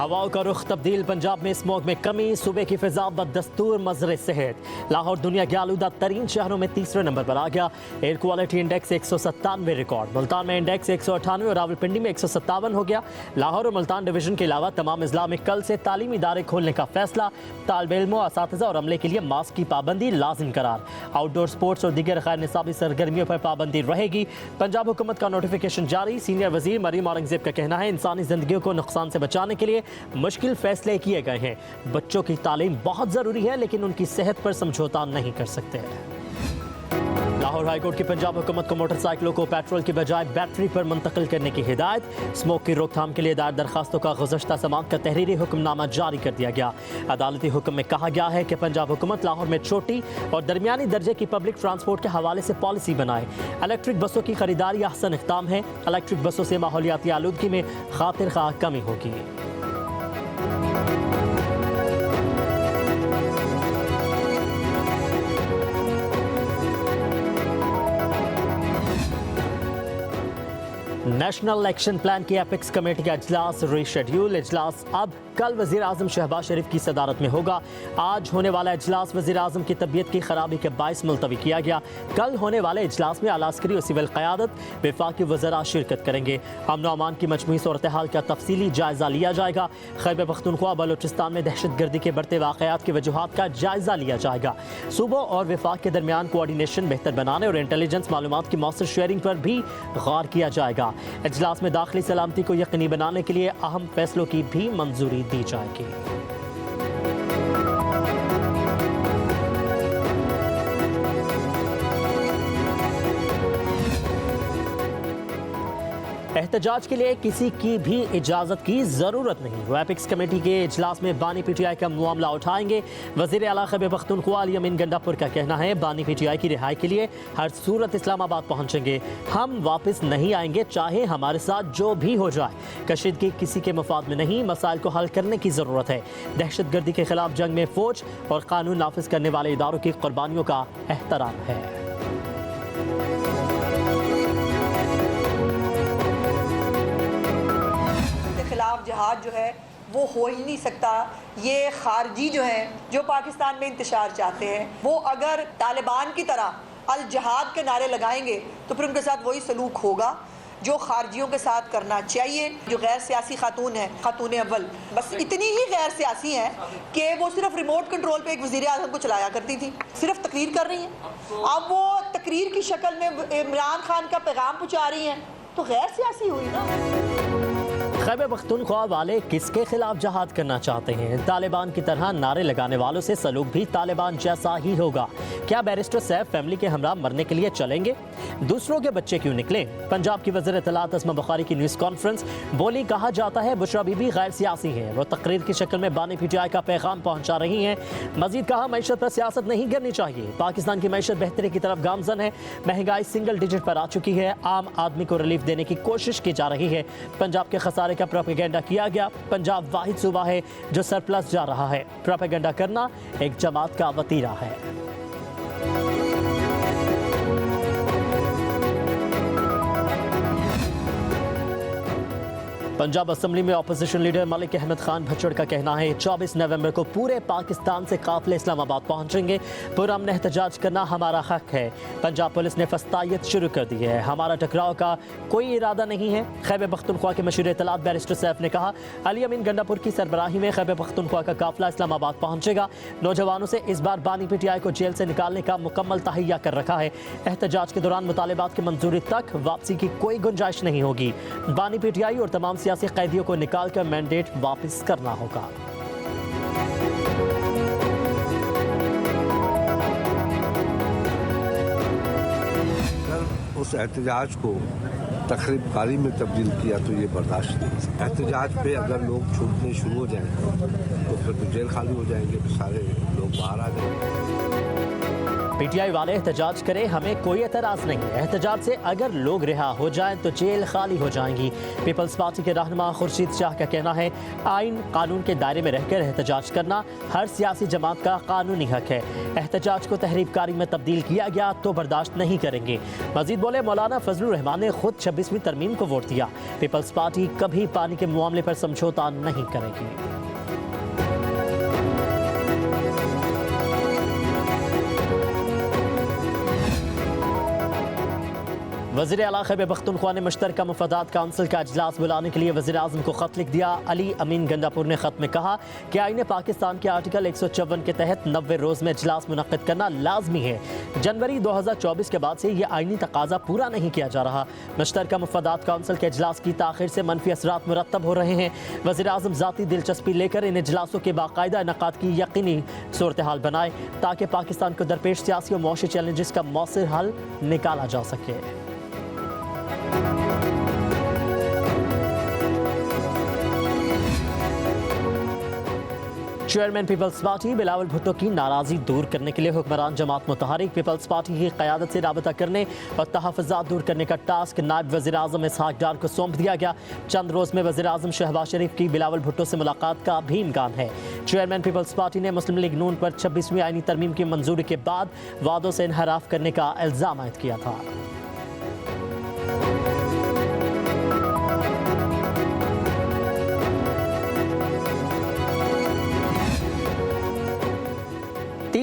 हवाओं का रुख तब्दील, पंजाब में स्मोक में कमी, सुबह की फिजा बदस्तूर मजरे सेहत। लाहौर दुनिया के आलूदा तरीन शहरों में तीसरे नंबर पर आ गया। Air quality index 197 record, Multan में इंडेक्स 198 और रावलपिंडी में 157 हो गया। लाहौर और मुल्तान डिवीजन के अलावा तमाम अजला में कल से तालीमी इदारे खोलने का फैसला। तालिब इल्मों, असातिज़ा और अमले के लिए मास्क की पाबंदी लाजिम करार। आउटडोर स्पोर्ट्स और दीगर गैर निसाबी सरगर्मियों पर पाबंदी रहेगी। पंजाब हुकूमत का नोटिफिकेशन जारी। सीनियर वजीर मरीम औरंगजेब का कहना है इंसानी जिंदगियों को नुकसान से बचाने के लिए मुश्किल फैसले किए गए हैं। बच्चों की तालीम बहुत जरूरी है, लेकिन उनकी सेहत पर समझौता नहीं कर सकते। लाहौर हाईकोर्ट की पंजाब हुकूमत को मोटरसाइकिलों को पेट्रोल की बजाय बैटरी पर मुंतकिल करने की हिदायत। स्मोक की रोकथाम के लिए दायर दरखास्तों का गुज़श्ता समाअत का तहरीरी हुक्मनामा जारी कर दिया गया। अदालती हुक्म में कहा गया है कि पंजाब हुकूमत लाहौर में छोटी और दरमियानी दर्जे की पब्लिक ट्रांसपोर्ट के हवाले से पॉलिसी बनाए। इलेक्ट्रिक बसों की खरीदारी अहसन इक़दाम है। इलेक्ट्रिक बसों से माहौलियाती आलूदगी में खातिर खा कमी होगी। नेशनल इलेक्शन प्लान की एपिक्स कमेटी का इजलास रीशेड्यूल। इजलास अब कल वज़ीर आज़म शहबाज शरीफ की सदारत में होगा। आज होने वाला इजलास वज़ीर आज़म की तबीयत की खराबी के बायस मुलतवी किया गया। कल होने वाले इजलास में आलास्करी और सिविल क़यादत, वफाकी वज़रा शिरकत करेंगे। अमन व अमान की मजमूई सूरत हाल का तफसीली जायज़ा लिया जाएगा। खैबर पख्तूनख्वा बलूचिस्तान में दहशत गर्दी के बढ़ते वाक़यात की वजूहात का जायज़ा लिया जाएगा। सूबों और वफाक के दरमियान कोऑर्डिनेशन बेहतर बनाने और इंटेलिजेंस मालूमात की मौसर शेयरिंग पर भी गौर किया जाएगा। इजलास में दाखिली सलामती को यकीनी बनाने के लिए अहम फैसलों की भी मंजूरी दी जाएगी। एहतजाज के लिए किसी की भी इजाज़त की ज़रूरत नहीं। वैपिक्स कमेटी के इजलास में बानी पीटीआई का मामला उठाएंगे। वज़ीर आला खैबर पख्तूनख्वा अली अमीन गंडापुर का कहना है बानी पीटीआई की रिहाई के लिए हर सूरत इस्लामाबाद पहुंचेंगे। हम वापस नहीं आएंगे, चाहे हमारे साथ जो भी हो जाए। कशीदगी किसी के मफाद में नहीं, मसाइल को हल करने की ज़रूरत है। दहशत गर्दी के खिलाफ जंग में फ़ौज और कानून नाफिज करने वाले इदारों की कुर्बानियों का एहतराम है। जहाज जो है वो हो ही नहीं सकता। ये खारजी जो है जो पाकिस्तान में इंतशार चाहते हैं, वो अगर तालिबान की तरह अल जहाद के नारे लगाएंगे तो फिर उनके साथ वही सलूक होगा जो खारजियों के साथ करना चाहिए। जो गैर सियासी खातून है, खातून अव्वल, बस इतनी ही गैर सियासी हैं कि वो सिर्फ रिमोट कंट्रोल पे एक वज़ीर आज़म को चलाया करती थी, सिर्फ तकरीर कर रही हैं। अब वो तकरीर की शक्ल में इमरान खान का पैगाम पहुँचा रही हैं, तो गैर सियासी हुई ना। खैबर पख्तूनख्वा वाले किसके खिलाफ जहाद करना चाहते हैं? तालिबान की तरह नारे लगाने वालों से सलूक भी तालिबान जैसा ही होगा। क्या बैरिस्टर सैफ फैमिली के हमरा मरने के लिए चलेंगे? दूसरों के बच्चे क्यों निकले? पंजाब की वज़ीर इत्तलात अस्मा बुखारी की न्यूज़ कॉन्फ्रेंस बोली, कहा जाता है बुशरा बीबी गैर सियासी है, वो तकरीर की शक्ल में बानी पीटीआई का पैगाम पहुँचा रही हैं। मजीद कहा मैशत पर सियासत नहीं करनी चाहिए। पाकिस्तान की मैशत बेहतरी की तरफ गामजन है। महंगाई सिंगल डिजिट पर आ चुकी है। आम आदमी को रिलीफ देने की कोशिश की जा रही है। पंजाब के खसारे का प्रोपेगेंडा किया गया। पंजाब वाहिद सूबा है जो सरप्लस जा रहा है। प्रोपेगेंडा करना एक जमात का वतीरा है। पंजाब असम्बली में अपोजिशन लीडर मलिक अहमद खान भच्चड़ का कहना है 24 नवंबर को पूरे पाकिस्तान से काफिले इस्लामाबाद पहुंचेंगे। पुरअमन एहतजाज करना हमारा हक है। पंजाब पुलिस ने फस्तायत शुरू कर दी है। हमारा टकराव का कोई इरादा नहीं है। खैबर पख्तूनख्वा के मशीर इत्तलात बैरिस्टर सैफ ने कहा अली अमीन गंडापुर की सरबराही में खैबर पख्तूनख्वा का काफिला इस्लामाबाद पहुंचेगा। नौजवानों से इस बार बानी पीटीआई को जेल से निकालने का मुकम्मल तहैया कर रखा है। एहतजाज के दौरान मुतालिबात की मंजूरी तक वापसी की कोई गुंजाइश नहीं होगी। बानी पीटीआई और तमाम सियासी कैदियों को निकालकर मैंडेट वापस करना होगा। उस एहतजाज को तखरीबकारी में तब्दील किया तो ये बर्दाश्त नहीं। एहतजाज पे अगर लोग छूटने शुरू हो जाएंगे तो फिर तो जेल खाली हो जाएंगे, तो सारे लोग बाहर आ जाएंगे। पीटीआई वाले एहतजाज करें, हमें कोई एतराज़ नहीं है। एहतजाज से अगर लोग रिहा हो जाएं तो जेल खाली हो जाएंगी। पीपल्स पार्टी के रहनुमा खुर्शीद शाह का कहना है, आइन कानून के दायरे में रहकर एहतजाज करना हर सियासी जमात का कानूनी हक है। एहतजाज को तहरीककारी में तब्दील किया गया तो बर्दाश्त नहीं करेंगे। मजीद बोले, मौलाना फजलुर रहमान ने खुद 26वीं तरमीम को वोट दिया। पीपल्स पार्टी कभी पानी के मामले पर समझौता नहीं करेगी। वज़ीर आला खैबर पख्तूनख्वा ने मुश्तरका मुफादात काउंसिल का इजलास बुलाने के लिए वज़ीर आज़म को ख़त लिख दिया। अली अमीन गंडापुर ने ख़त में कहा कि आईन पाकिस्तान के आर्टिकल 154 के तहत 90 रोज़ में इजलास मुनक़्क़िद करना लाजमी है। जनवरी 2024 के बाद से ये आइनी तकाजा पूरा नहीं किया जा रहा। मुश्तरका मुफादात काउंसिल के इजलास की ताख़िर से मनफी असरात मुरतब हो रहे हैं। वज़ीर आज़म ज़ाती दिलचस्पी लेकर इन इजलासों के बाकायदा इनक़ाद की यकीनी सूरत हाल बनाए ताकि पाकिस्तान को दरपेश सियासी और मौशी चैलेंजेस का मौसर हल निकाला जा सके। चेयरमैन पीपल्स पार्टी बिलावल भुट्टो की नाराज़गी दूर करने के लिए हुक्मरान जमात मुतहरिक पीपल्स पार्टी की क़यादत से राबता करने और तहफ़्फ़ुज़ात दूर करने का टास्क नायब वज़ीर आज़म इसहाक़ डार को सौंप दिया गया। चंद रोज़ में वज़ीर आज़म शहबाज शरीफ की बिलावल भुट्टो से मुलाकात का भी इम्कान है। चेयरमैन पीपल्स पार्टी ने मुस्लिम लीग नून पर 26वीं आईनी तरमीम की मंजूरी के बाद वादों से इनहराफ करने का इल्ज़ाम आयद किया था।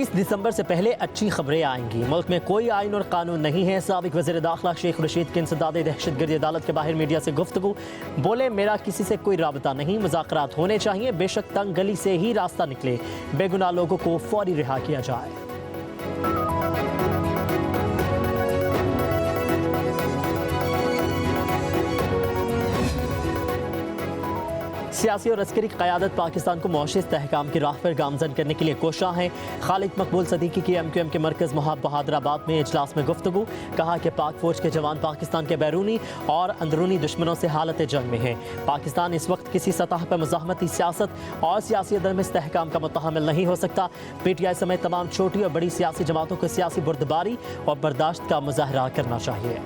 दिसंबर से पहले अच्छी खबरें आएंगी। मुल्क में कोई आइन और कानून नहीं है। साबिक वज़ीर दाखिला शेख रशीद की इंसदाद दहशतगर्दी अदालत के बाहर मीडिया से गुफ्तगू। बोले, मेरा किसी से कोई राबता नहीं, मुज़ाकरात होने चाहिए, बेशक तंग गली से ही रास्ता निकले, बेगुनाह लोगों को फौरी रिहा किया जाए। सियासी और अस्करी क़यादत पाकिस्तान को मौशी इस्तेहकाम की राह पर गामजन करने के लिए कोशा है। खालिद मकबूल सदीकी की MQM के मरकज़ बहादराबाद में इजलास में गुफ्तगू। कहा कि पाक फौज के जवान पाकिस्तान के बैरूनी और अंदरूनी दुश्मनों से हालत जंग में है। पाकिस्तान इस वक्त किसी सतह पर मुज़ाहमती सियासत और सियासी अदम इस्तेहकाम का मुतहम्मिल नहीं हो सकता। PTI समेत तमाम छोटी और बड़ी सियासी जमातों को सियासी बुर्दबारी और बर्दाश्त का मुजाहरा करना चाहिए।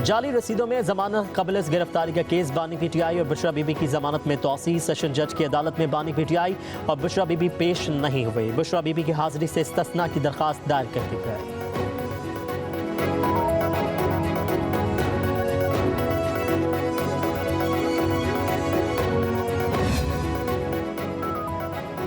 जाली रसीदों में जमानत कबल गिरफ्तारी का केस बानी PTI और बुशरा बीबी की जमानत में तौसी। सेशन जज की अदालत में बानी PTI और बुशरा बीबी पेश नहीं हुए। बुशरा बीबी की हाजिरी से इस्तिस्ना की दरख्वास्त दायर कर दी गई।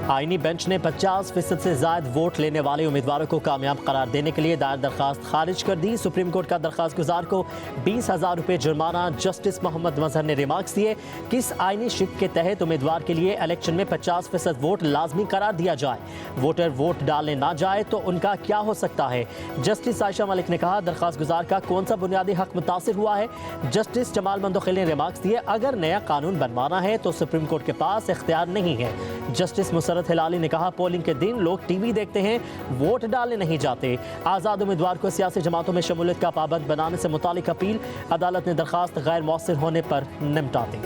आईनी बेंच ने 50% से ज़ायद वोट लेने वाले उम्मीदवारों को कामयाब करार देने के लिए दायर दरख्वास्त खारिज कर दी। सुप्रीम कोर्ट का दरख्वास्त गुजार को 20,000 रुपये जुर्माना। जस्टिस मोहम्मद मजहर ने रिमार्क्स दिए, किस आईनी शिक के तहत उम्मीदवार के लिए इलेक्शन में 50% वोट लाजमी करार दिया जाए। वोटर वोट डालने ना जाए तो उनका क्या हो सकता है। जस्टिस आयशा मलिक ने कहा, दरख्वास्त गुजार का कौन सा बुनियादी हक मुतासिर हुआ है। जस्टिस जमाल मंदोखिल ने रिमार्क्स दिए, अगर नया कानून बनवाना है तो सुप्रीम कोर्ट के पास इख्तियार नहीं है। जस्टिस मुसरत हिलाली ने कहा, पोलिंग के दिन लोग टीवी देखते हैं, वोट डालने नहीं जाते। आज़ाद उम्मीदवार को सियासी जमातों में शमूलियत का पाबंद बनाने से मुतालिक अपील। अदालत ने दरख्वास्त गैर मौसर होने पर निपटा दी।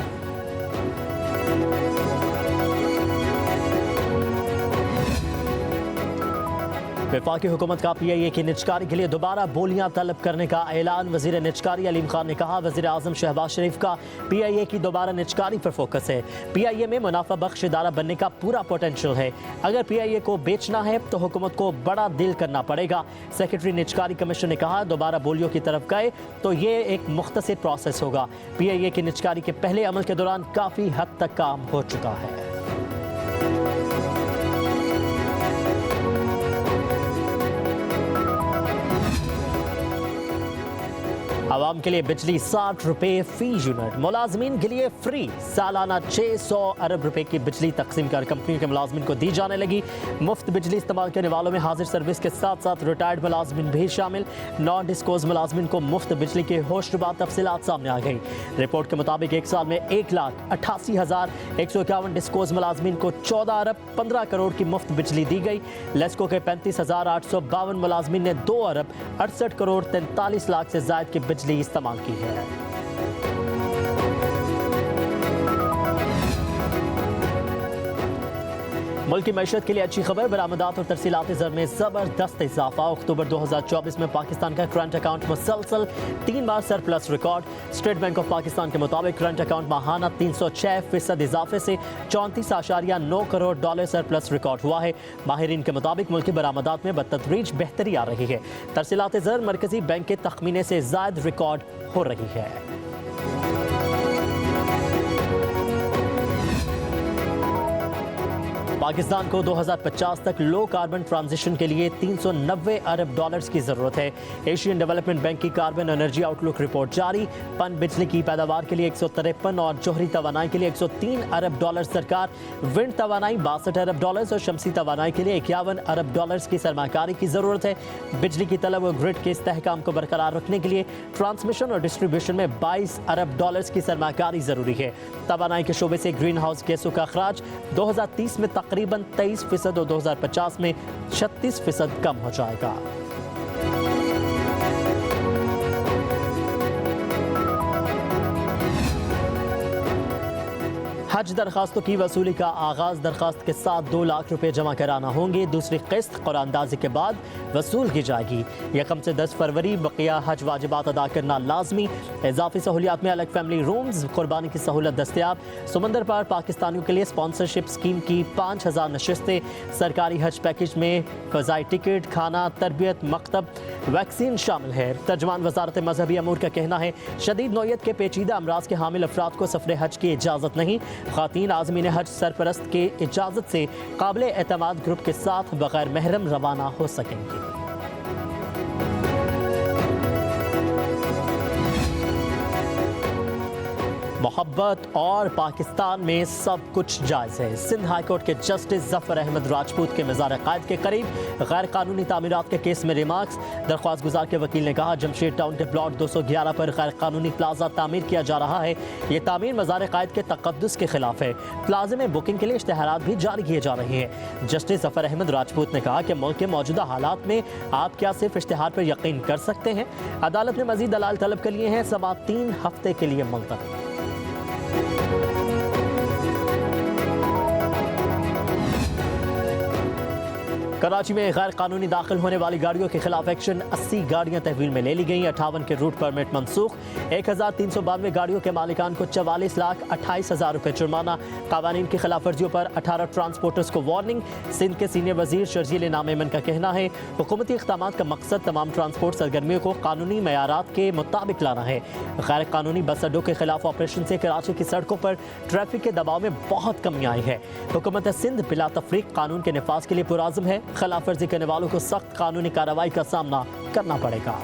वफाकी हुकूमत का PIA की निजकारी के लिए दोबारा बोलियां तलब करने का ऐलान। वजीर निजकारी अलीम खान ने कहा, वजीर आज़म शहबाज शरीफ का PIA की दोबारा निजकारी पर फोकस है। PIA में मुनाफा बख्श इदारा बनने का पूरा पोटेंशियल है। अगर PIA को बेचना है तो हुकूमत को बड़ा दिल करना पड़ेगा। सेक्रेटरी निजकारी कमीशन ने कहा, दोबारा बोलियों की तरफ गए तो ये एक मुख्तसर प्रोसेस होगा। PIA की निजकारी के पहले अमल के दौरान काफ़ी हद तक काम हो चुका है। आवाम के लिए बिजली 60 रुपये फी यूनिट, मुलाजमीन के लिए फ्री। सालाना 600 अरब रुपए की बिजली तकसीम कर कंपनी के मुलाजमीन को दी जाने लगी। मुफ्त बिजली इस्तेमाल करने वालों में हाजिर सर्विस के साथ साथ रिटायर्ड मुलाजमीन भी शामिल। नॉन डिस्कोज मुलाजमीन को मुफ्त बिजली के होशरुबा तफसीलात सामने आ गई। रिपोर्ट के मुताबिक एक साल में 1,88,151 डिस्कोज मुलाजमीन को 14 अरब 15 करोड़ की मुफ्त बिजली दी गई। लेस्को के 35,852 मुलाजमीन ने 2 अरब 68 करोड़ 43 लाख से ज्यादा की बिजली इस्तेमाल की है। मुल्क की मैशत के लिए अच्छी खबर, बरामदात और तरसीलात ज़र में ज़बरदस्त इजाफा। अक्टूबर 2024 में पाकिस्तान का करंट अकाउंट मुसलसल 3 बार surplus record. State Bank of Pakistan के मुताबिक करंट अकाउंट माहाना 306% इजाफे से 34.9 करोड़ डॉलर सरप्लस रिकॉर्ड हुआ है। माहिरीन के मुताबिक मुल्क की बरामदात में बतदरीज बेहतरी आ रही है। तरसीलात ज़र मरकजी बैंक के तखमीने से ज़ायद रिकॉर्ड हो रही है। पाकिस्तान को 2050 तक लो कार्बन ट्रांजिशन के लिए 390 अरब डॉलर्स की जरूरत है। एशियन डेवलपमेंट बैंक की कार्बन एनर्जी आउटलुक रिपोर्ट जारी। पन बिजली की पैदावार के लिए 153 और जोहरी तवानाई के लिए 103 अरब डॉलर्स दरकार। विंड तवानाई 62 अरब डॉलर्स और शमसी तवानाई के लिए 51 अरब डॉलर्स की सरमाकारी की जरूरत है। बिजली की तलब और ग्रिड के इस्तेहकाम को बरकरार रखने के लिए ट्रांसमिशन और डिस्ट्रीब्यूशन में 22 अरब डॉलर्स की सरमाकारी जरूरी है। तवानाई के शोबे से ग्रीन हाउस गैसों का अखराज 2030 में तकरीबन 23% और 2050 में 36% कम हो जाएगा। हज दरखास्तों की वसूली का आगाज। दरखास्त के साथ 2 लाख रुपए जमा कराना होंगे। दूसरी किस्त कुरानदाजी के बाद वसूल की जाएगी। यकम से 10 फरवरी बकिया हज वाजिबात अदा करना लाजमी। इजाफी सहूलियात में अलग फैमिली रूम्स, कुर्बानी की सहूलत दस्तियाब। समंदर पार पाकिस्तानियों के लिए स्पॉन्सरशिप स्कीम की 5000 नशिस्तें। सरकारी हज पैकेज में फ़ज़ाई टिकट, खाना, तरबियत, मकतब, वैक्सीन शामिल है। तर्जमान वजारत मजहबी अमूर का कहना है शदीद नौयत के पेचीदा अमराज के हामिल अफराद को सफर हज की इजाज़त नहीं। ख़ातीन आज़मीन हज सरपरस्त के इजाज़त से काबिल एतमाद ग्रुप के साथ बगैर महरम रवाना हो सकेंगे। मोहब्बत और पाकिस्तान में सब कुछ जायज़ है। सिंध हाई कोर्ट के जस्टिस जफर अहमद राजपूत के मज़ार कायद के करीब गैर कानूनी तामीरात के केस में रिमार्क्स। दरख्वास्त गुजार के वकील ने कहा जमशेद टाउन के प्लॉट 211 पर गैर कानूनी प्लाजा तामीर किया जा रहा है। ये तामीर मज़ार कायद के तक़द्दुस के खिलाफ है। प्लाजे में बुकिंग के लिए इश्तिहारात भी जारी किए जा रहे हैं। जस्टिस जफर अहमद राजपूत ने कहा कि मुल्क के मौजूदा हालात में आप क्या सिर्फ इश्तिहार पर यकीन कर सकते हैं। अदालत ने मज़ीद दलाल तलब कर लिए हैं। समाअत 3 हफ्ते के लिए मुलतवी। कराची में गैर कानूनी दाखिल होने वाली गाड़ियों के खिलाफ एक्शन। 80 गाड़ियां तहवील में ले ली गई। 58 के रूट परमिट मनसूख। 1392 गाड़ियों के मालिकान को 44,28,000 रुपये जुर्माना। कानून की खिलाफ वर्जियों पर 18 ट्रांसपोर्टर्स को वार्निंग। सिंध के सीनियर वजीर शर्जील नामेमन का कहना है हुकूमती इक़दामात का मकसद तमाम ट्रांसपोर्ट सरगर्मियों को कानूनी मयारात के मुताबिक लाना है। गैर कानूनी बस अड्डों के खिलाफ ऑपरेशन से कराची की सड़कों पर ट्रैफिक के दबाव में बहुत कमी आई है। हुकूमत सिंध बिला तफरीक कानून के नफाज के लिए पुराज़म है। खिलाफ वर्जी करने वालों को सख्त कानूनी कार्रवाई का सामना करना पड़ेगा।